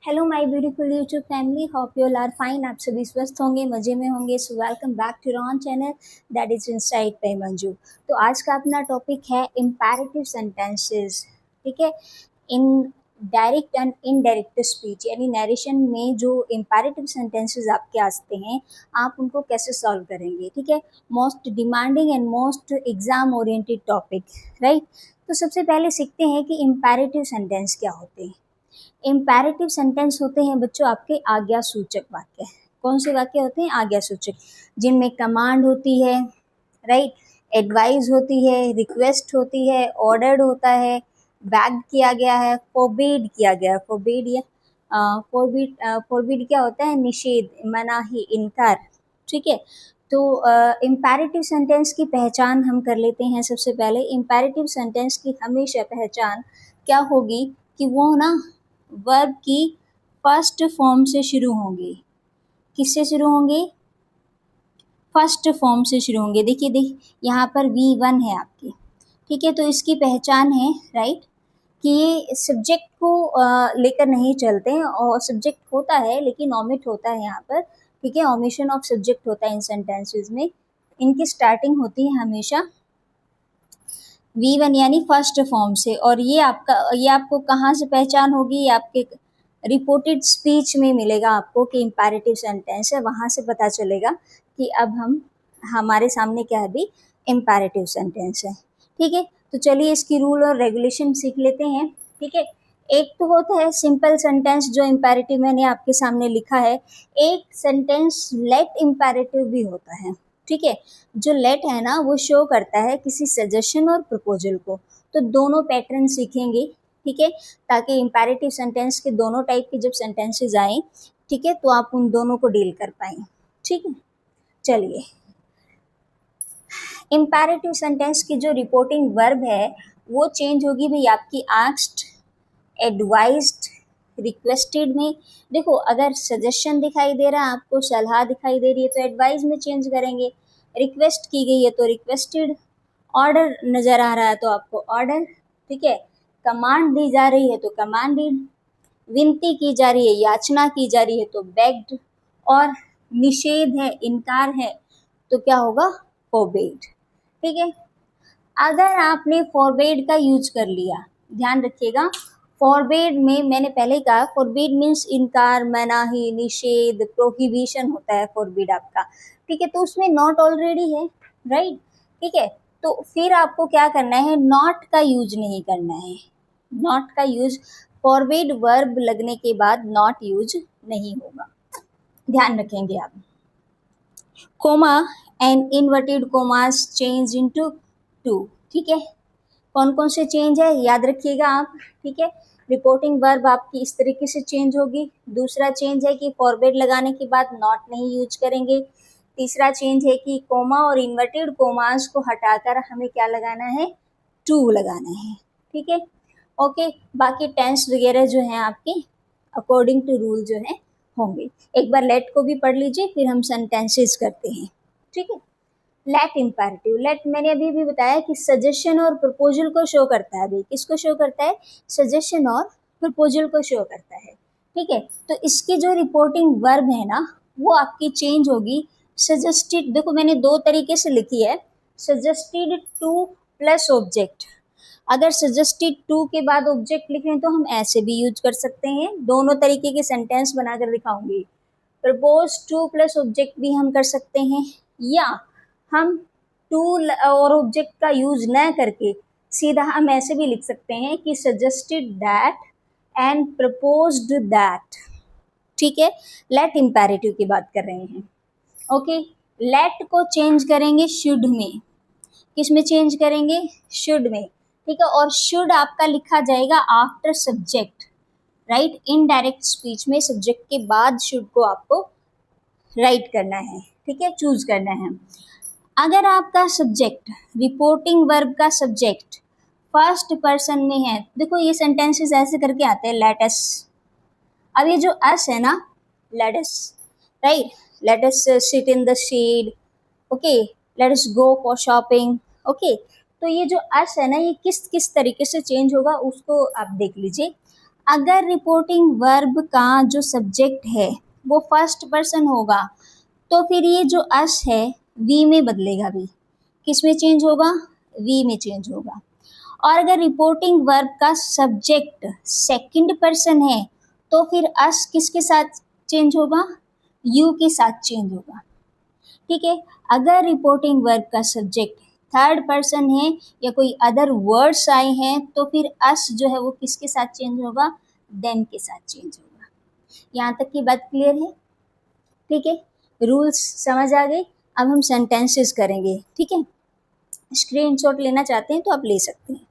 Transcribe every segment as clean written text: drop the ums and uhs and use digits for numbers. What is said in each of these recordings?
Hello my beautiful YouTube family, hope you all are fine. आप सभी स्वस्थ होंगे, मज़े में होंगे। So welcome back to on channel that is inside by Manju. तो आज का अपना टॉपिक है इम्पैरेटिव सेंटेंसेस। ठीक है, in direct and indirect speech, यानी नरेशन में जो इम्पैरेटिव सेंटेंसेस आपके आते हैं, आप उनको कैसे सॉल्व करेंगे। ठीक है, most demanding and most exam oriented topic, right. तो सबसे पहले सीखते हैं कि इम्पैरेटिव सेंटेंस क्या होते हैं। इम्पैरेटिव सेंटेंस होते हैं बच्चों आपके आज्ञा सूचक वाक्य। कौन से वाक्य होते हैं? आज्ञा सूचक, जिनमें कमांड होती है, राइट, एडवाइस होती है, रिक्वेस्ट होती है, ऑर्डर्ड होता है, बैग किया गया है, फोरबिड किया गया है। फोरबिड या फोरबिड क्या होता है? निषेध, मनाही, इनकार। ठीक है, तो इम्पैरेटिव सेंटेंस की पहचान हम कर लेते हैं। सबसे पहले इम्पैरेटिव सेंटेंस की हमेशा पहचान क्या होगी कि वो ना वर्ब की फर्स्ट फॉर्म से शुरू होंगे। किससे शुरू होंगे? फर्स्ट फॉर्म से शुरू होंगे। देखिए यहाँ पर V1 है आपकी। ठीक है, तो इसकी पहचान है, राइट, कि ये सब्जेक्ट को लेकर नहीं चलते हैं, और सब्जेक्ट होता है लेकिन ओमिट होता है यहाँ पर। ठीक है, ओमिशन ऑफ सब्जेक्ट होता है इन सेंटेंसेस में। इनकी स्टार्टिंग होती है हमेशा V1 यानी फर्स्ट फॉर्म से। और ये आपको कहाँ से पहचान होगी? आपके रिपोर्टेड स्पीच में मिलेगा आपको कि इम्पैरेटिव सेंटेंस है। वहाँ से पता चलेगा कि अब हमारे सामने क्या है भी, इम्पैरेटिव सेंटेंस है। ठीक है, तो चलिए इसकी रूल और रेगुलेशन सीख लेते हैं। ठीक है, एक तो होता है सिंपल सेंटेंस जो इम्पैरेटिव मैंने आपके सामने लिखा है। एक सेंटेंस लेट इम्पैरेटिव भी होता है। ठीक है, जो लेट है ना वो शो करता है किसी सजेशन और प्रपोजल को। तो दोनों पैटर्न सीखेंगे। ठीक है, ताकि इम्पैरेटिव सेंटेंस के दोनों टाइप के जब सेंटेंसेस आए, ठीक है, तो आप उन दोनों को डील कर पाएँ। ठीक है, चलिए इम्पैरेटिव सेंटेंस की जो रिपोर्टिंग वर्ब है वो चेंज होगी भाई आपकी आस्क्ड, एडवाइज्ड, रिक्वेस्टेड में। देखो, अगर सजेशन दिखाई दे रहा है आपको, सलाह दिखाई दे रही है, तो एडवाइस में चेंज करेंगे। रिक्वेस्ट की गई है तो रिक्वेस्टेड, ऑर्डर नज़र आ रहा है तो आपको ऑर्डर। ठीक है, कमांड दी जा रही है तो कमांडेड, विनती की जा रही है, याचना की जा रही है तो बेग्ड, और निषेध है, इनकार है, तो क्या होगा? फोरबेड। ठीक है, अगर आपने फॉरबेड का यूज कर लिया, ध्यान रखिएगा, फॉरबेड में मैंने पहले कहा फॉरबेड मीन्स इनकार, मनाही, निषेध, प्रोहिबिशन होता है फॉरबेड आपका। ठीक है, तो उसमें नॉट ऑलरेडी है, राइट। ठीक है, तो फिर आपको क्या करना है? नॉट का यूज नहीं करना है। नॉट का यूज, फॉरबेड वर्ब लगने के बाद नॉट यूज नहीं होगा, ध्यान रखेंगे आप। Comma and inverted commas change into to. ठीक है, कौन कौन से चेंज है याद रखिएगा आप। ठीक है, रिपोर्टिंग वर्ब आपकी इस तरीके से चेंज होगी। दूसरा चेंज है कि फॉरवर्ड लगाने के बाद नॉट नहीं यूज करेंगे। तीसरा चेंज है कि कोमा और इन्वर्टेड कोमास को हटाकर हमें क्या लगाना है? टू लगाना है। ठीक है, ओके। बाकी टेंस वगैरह जो है आपके अकॉर्डिंग टू रूल जो है होंगे। एक बार लेट को भी पढ़ लीजिए, फिर हम सेंटेंसेस करते हैं। ठीक है, लेट इम्पैरेटिव, लेट मैंने अभी भी बताया कि सजेशन और प्रपोजल को शो करता है। अभी किसको शो करता है? सजेशन और प्रपोजल को शो करता है। ठीक है, तो इसकी जो रिपोर्टिंग वर्ब है ना वो आपकी चेंज होगी। सजेस्टेड, देखो मैंने दो तरीके से लिखी है, सजेस्टेड टू प्लस ऑब्जेक्ट। अगर सजेस्टेड टू के बाद ऑब्जेक्ट लिख रहे हैं तो हम ऐसे भी यूज कर सकते हैं। दोनों तरीके के सेंटेंस बनाकर दिखाऊंगी। प्रपोज टू प्लस ऑब्जेक्ट भी हम कर सकते हैं, या हम टू और ऑब्जेक्ट का यूज न करके सीधा हम ऐसे भी लिख सकते हैं कि suggested that and proposed that. ठीक है, लेट इम्पैरेटिव की बात कर रहे हैं। ओके, लेट को चेंज करेंगे शुड में। किस में चेंज करेंगे? शुड में। ठीक है, और शुड आपका लिखा जाएगा after subject, right. Indirect speech में सब्जेक्ट के बाद शुड को आपको राइट करना है। ठीक है, चूज करना है। अगर आपका सब्जेक्ट, रिपोर्टिंग वर्ब का सब्जेक्ट फर्स्ट पर्सन में है, देखो ये सेंटेंसेस ऐसे करके आते हैं, लेट अस। अब ये जो अस है ना, let us, right, let us sit in the shade, okay, let us go for shopping. Okay, तो ये जो अस है ना, ये किस किस तरीके से चेंज होगा उसको आप देख लीजिए। अगर रिपोर्टिंग वर्ब का जो सब्जेक्ट है वो फर्स्ट पर्सन होगा तो फिर ये जो अस है वी में बदलेगा भी। किस में चेंज होगा? वी में चेंज होगा। और अगर रिपोर्टिंग वर्ब का सब्जेक्ट सेकंड पर्सन है तो फिर अस किसके साथ चेंज होगा? यू के साथ चेंज होगा। ठीक है। अगर रिपोर्टिंग वर्ब का सब्जेक्ट थर्ड पर्सन है या कोई अदर वर्ड्स आए हैं तो फिर अस जो है वो किसके साथ चेंज होगा? देम के साथ चेंज होगा। यहाँ तक की बात क्लियर है? ठीक है, रूल्स समझ आ गए। अब हम सेंटेंसेस करेंगे। ठीक है, स्क्रीनशॉट लेना चाहते हैं तो आप ले सकते हैं।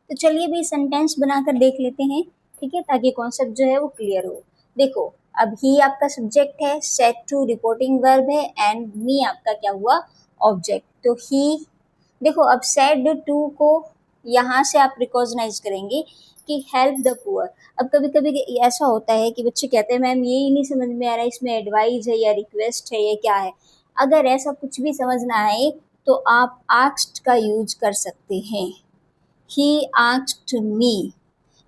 तो चलिए भी सेंटेंस बनाकर देख लेते हैं। ठीक है, ताकि कॉन्सेप्ट जो है वो क्लियर हो। देखो, अब ही आपका सब्जेक्ट है, सेट टू रिपोर्टिंग वर्ब है एंड मी आपका क्या हुआ? ऑब्जेक्ट। तो ही, देखो अब सेड टू को यहाँ से आप रिकॉग्नाइज करेंगे कि हेल्प द पुअर। अब कभी कभी ऐसा होता है कि बच्चे कहते हैं मैम ये ही नहीं समझ में आ रहा है, इसमें एडवाइस है या रिक्वेस्ट है या क्या है। अगर ऐसा कुछ भी समझ ना आए तो आप आस्क्ड का यूज कर सकते हैं। He asked me.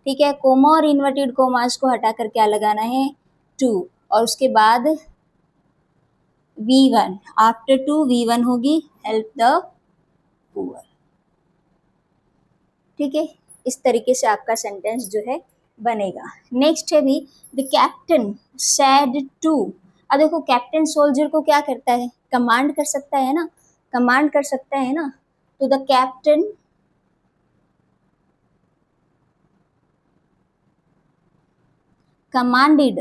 ठीक है, कोमा और इन्वर्टेड कोमास को हटा कर क्या लगाना है? टू। और उसके बाद V1, आफ्टर टू V1 होगी हेल्प द पुअर। ठीक है, इस तरीके से आपका सेंटेंस जो है बनेगा। नेक्स्ट है भी, द कैप्टन सैड टू। अब देखो कैप्टन सोल्जर को क्या करता है? कमांड कर सकता है ना, कमांड कर सकता है ना। तो the captain commanded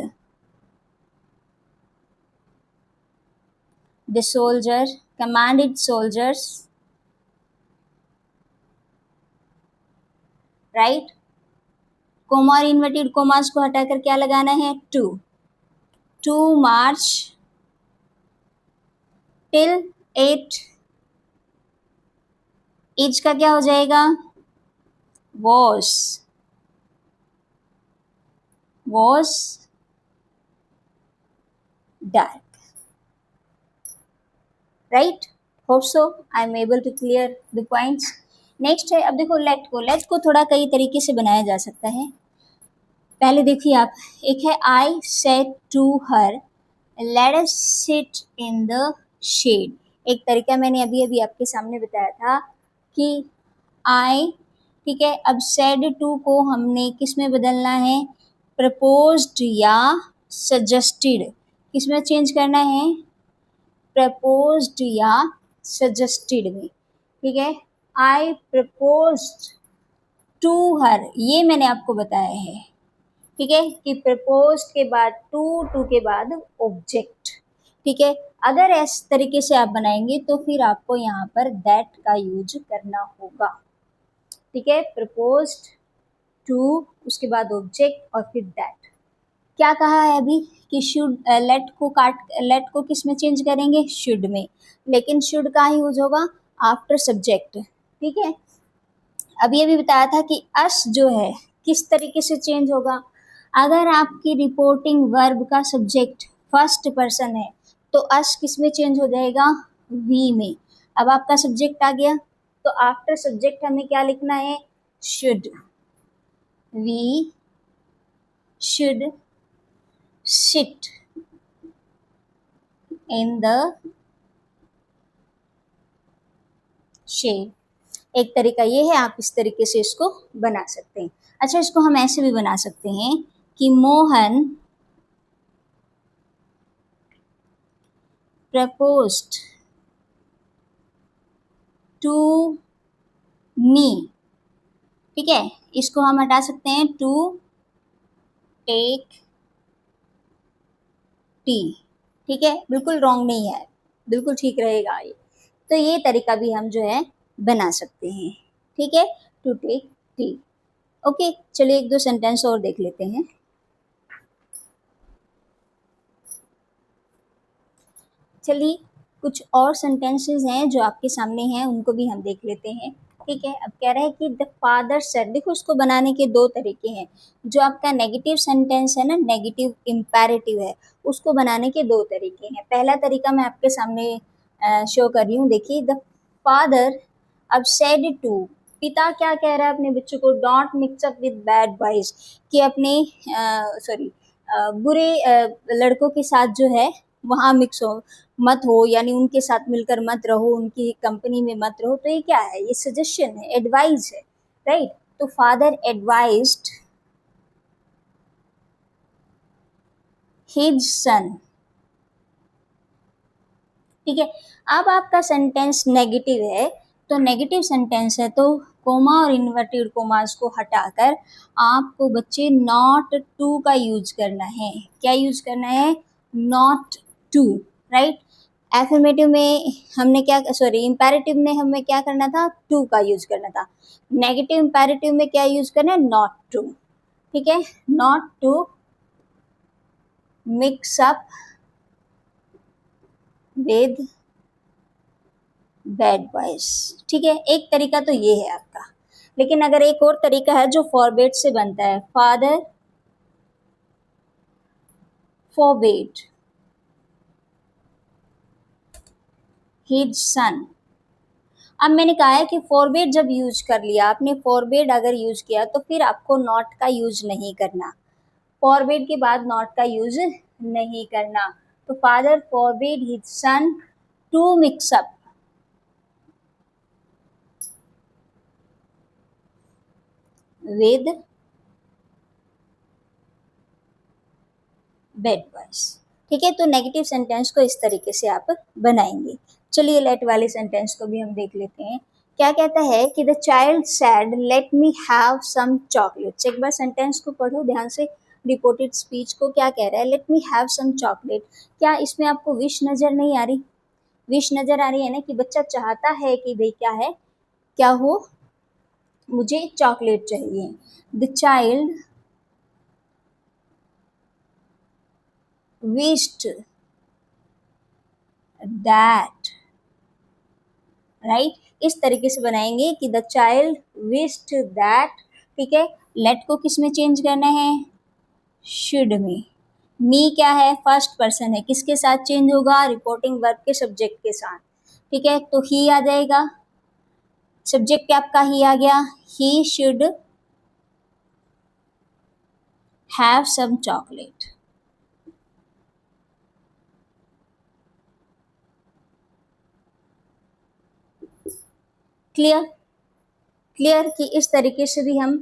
the soldier, commanded soldiers, right. Comma और इन्वर्टेड कोमास को हटाकर क्या लगाना है? To. To march till 8। As का क्या हो जाएगा? Was, was dark, right. Hope so I am able to clear the points. Next है, अब देखो लेट को, लेट को थोड़ा कई तरीके से बनाया जा सकता है। पहले देखिए आप, एक है I said to her let us sit in the shade. एक तरीका मैंने अभी अभी आपके सामने बताया था कि आई, ठीक है। अब सेड टू को हमने किस में बदलना है? प्रपोज्ड या सजेस्टेड, किस में चेंज करना है? प्रपोज्ड या सजेस्टेड में। ठीक है, आई प्रपोज्ड टू हर, ये मैंने आपको बताया है। ठीक है, कि प्रपोज के बाद टू, टू के बाद ऑब्जेक्ट। ठीक है, अगर इस तरीके से आप बनाएंगे तो फिर आपको यहाँ पर दैट का यूज करना होगा। ठीक है, प्रपोज्ड टू, उसके बाद ऑब्जेक्ट और फिर दैट। क्या कहा है अभी कि शुड, लेट को काट, लेट को किस में चेंज करेंगे? शुड में। लेकिन शुड का ही यूज होगा आफ्टर सब्जेक्ट। ठीक है, अब ये भी बताया था कि अस जो है किस तरीके से चेंज होगा। अगर आपकी रिपोर्टिंग वर्ब का सब्जेक्ट फर्स्ट पर्सन है तो अस किस में चेंज हो जाएगा? वी में। अब आपका सब्जेक्ट आ गया तो आफ्टर सब्जेक्ट हमें क्या लिखना है? Should. We should sit in the shade. एक तरीका ये है, आप इस तरीके से इसको बना सकते हैं। अच्छा, इसको हम ऐसे भी बना सकते हैं कि मोहन प्रपोज्ड टू मी। ठीक है, इसको हम हटा सकते हैं, टू टेक टी। ठीक है, बिल्कुल रॉन्ग नहीं है, बिल्कुल ठीक रहेगा ये। तो ये तरीका भी हम जो है बना सकते हैं। ठीक है, टू टेक टी। ओके, चलिए एक दो सेंटेंस और देख लेते हैं। चलिए कुछ और सेंटेंसेस हैं जो आपके सामने हैं, उनको भी हम देख लेते हैं। ठीक है। अब कह रहा है कि द फादर सेड, देखो इसको बनाने के दो तरीके हैं। जो आपका नेगेटिव सेंटेंस है ना, नेगेटिव इम्पेरेटिव है, उसको बनाने के दो तरीके हैं। पहला तरीका मैं आपके सामने शो कर रही हूँ, देखिए। द फादर अब सेड टू, पिता क्या कह रहा है अपने बच्चों को, don't mix up with bad boys, कि अपने सॉरी बुरे लड़कों के साथ जो है वहाँ मिक्स हो मत हो, यानी उनके साथ मिलकर मत रहो, उनकी कंपनी में मत रहो। तो ये क्या है, ये सजेशन है, एडवाइस है, राइट। तो फादर एडवाइज्ड हिज सन, ठीक है। अब आपका सेंटेंस नेगेटिव है, तो नेगेटिव सेंटेंस है तो कोमा और इन्वर्टेड कोमास को हटाकर आपको बच्चे नॉट टू का यूज करना है। क्या यूज करना है, नॉट टू, राइट। एफर्मेटिव में हमने क्या, सॉरी इंपेरेटिव में हमें क्या करना था, टू का यूज करना था। नेगेटिव इंपेरेटिव में क्या यूज करना है, नॉट टू, ठीक है। Not to mix up with bad boys, ठीक है। एक तरीका तो ये है आपका, लेकिन अगर एक और तरीका है जो फॉरबेड से बनता है, फादर फॉरबेड हिज सन। अब मैंने कहा है कि फॉरबेड जब यूज कर लिया आपने, फॉरबेड अगर यूज किया तो फिर आपको नॉट का यूज नहीं करना, फॉरबेड के बाद नॉट का यूज नहीं करना। तो father forbade his son to mix up with bad boys, ठीक है। तो नेगेटिव सेंटेंस को इस तरीके से आप बनाएंगे। चलिए लेट वाले सेंटेंस को भी हम देख लेते हैं। क्या कहता है कि the child said let me have some chocolates. एक बार सेंटेंस को पढ़ो ध्यान से, रिपोर्टेड स्पीच को। क्या कह रहा है, let me have some chocolate. क्या इसमें आपको विश नजर नहीं आ रही, विश नजर आ रही है ना, कि बच्चा चाहता है कि भाई क्या है, क्या हो, मुझे चॉकलेट चाहिए। The child wished that, right. इस तरीके से बनाएंगे कि द चाइल्ड विश्ड दैट, ठीक है। लेट को किस में चेंज करना है, शुड में। मी क्या है, फर्स्ट पर्सन है, किसके साथ चेंज होगा, रिपोर्टिंग वर्ब के सब्जेक्ट के साथ, ठीक है। तो ही आ जाएगा, सब्जेक्ट आपका ही आ गया, he should have some chocolate, clear, clear कि इस तरीके से भी हम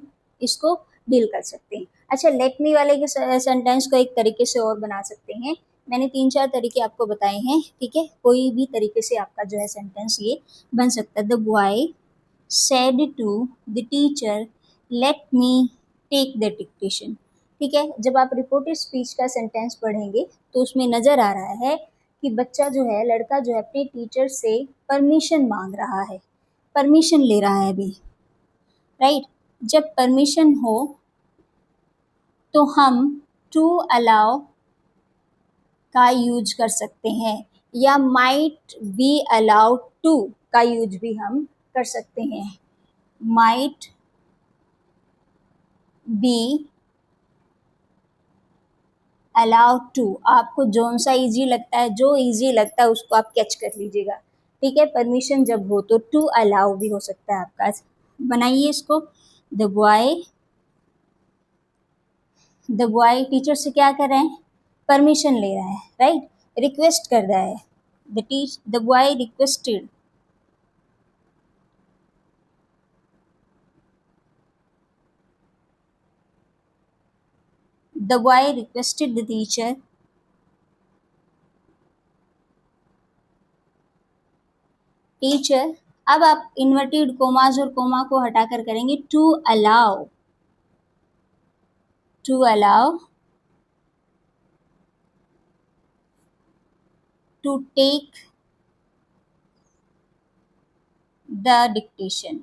इसको डील कर सकते हैं। अच्छा, लेट मी वाले के सेंटेंस को एक तरीके से और बना सकते हैं। मैंने 3-4 तरीके आपको बताए हैं, ठीक है। कोई भी तरीके से आपका जो है सेंटेंस ये बन सकता है। The boy said to the teacher let me take the dictation, ठीक है। जब आप रिपोर्टेड स्पीच का सेंटेंस पढ़ेंगे तो उसमें नज़र आ रहा है कि बच्चा जो है, लड़का जो है, अपने टीचर से परमिशन मांग रहा है, परमिशन ले रहा है अभी, राइट। जब परमिशन हो तो हम टू अलाउ का यूज कर सकते हैं, या माइट बी अलाउड टू का यूज भी हम कर सकते हैं। माइट बी अलाउड टू, आपको जोन सा इजी लगता है, जो इजी लगता है उसको आप कैच कर लीजिएगा, ठीक है। परमिशन जब हो तो टू अलाउ भी हो सकता है आपका। बनाइए इसको। द बॉय टीचर से क्या कर रहे हैं, परमिशन ले रहा है, राइट, रिक्वेस्ट कर रहा है। The boy requested the boy requested the teacher teacher. अब आप इन्वर्टेड कोमास और कोमा को हटाकर करेंगे to allow, to allow to take the dictation,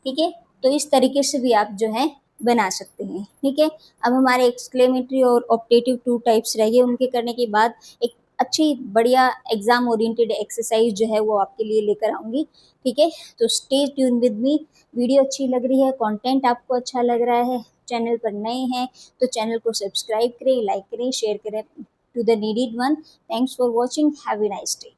ठीक है। तो इस तरीके से भी आप जो है बना सकते हैं, ठीक है। अब हमारे एक्सक्लेमेटरी और ऑप्टेटिव टू टाइप्स रह गए, उनके करने के बाद एक अच्छी बढ़िया एग्ज़ाम ओरिएंटेड एक्सरसाइज जो है वो आपके लिए लेकर आऊँगी, ठीक है? तो stay tune with me. Video अच्छी लग रही है, कंटेंट आपको अच्छा लग रहा है, चैनल पर नए हैं तो चैनल को सब्सक्राइब करें, लाइक करें, शेयर करें to the needed one. Thanks for watching, have a nice day.